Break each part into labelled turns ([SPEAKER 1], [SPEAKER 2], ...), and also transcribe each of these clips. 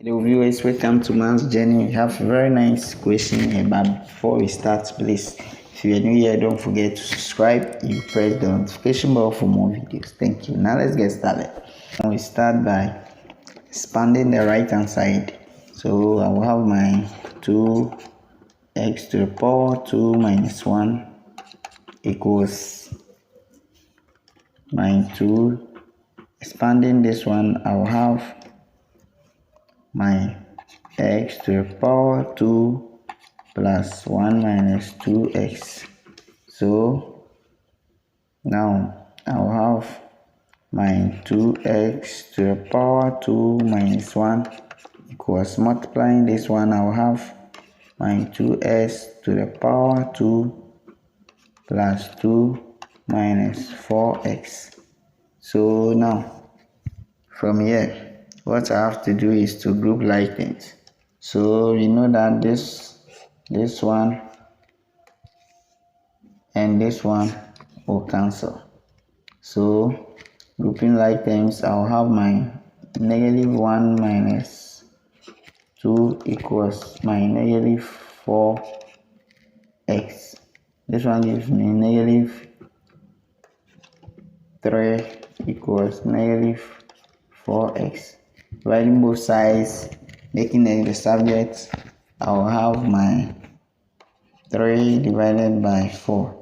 [SPEAKER 1] Hello viewers, welcome to Man's Journey. We have a very nice question, but before we start, please, if you are new here, don't forget to subscribe. You press the notification bell for more videos. Thank you. Now let's get started. Now we start by expanding the right hand side. So I will have my 2x to the power 2 minus 1 equals my 2. Expanding this one, I will have my x to the power 2 plus 1 minus 2x. So now I'll have my 2x to the power 2 minus 1 equals, multiplying this one, I'll have my 2x to the power 2 plus 2 minus 4x. So now from here, what I have to do is to group like things. So you know that this one and this one will cancel. So grouping like terms, I'll have my negative 1 minus 2 equals my negative 4x. This one gives me negative 3 equals negative 4x. Dividing both sides, making x the subject, I'll have my 3 divided by 4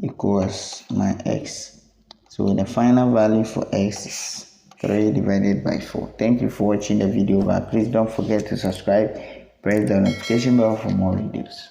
[SPEAKER 1] equals my x. So the final value for x is 3 divided by 4. Thank you for watching the video, but please don't forget to subscribe, press the notification bell for more videos.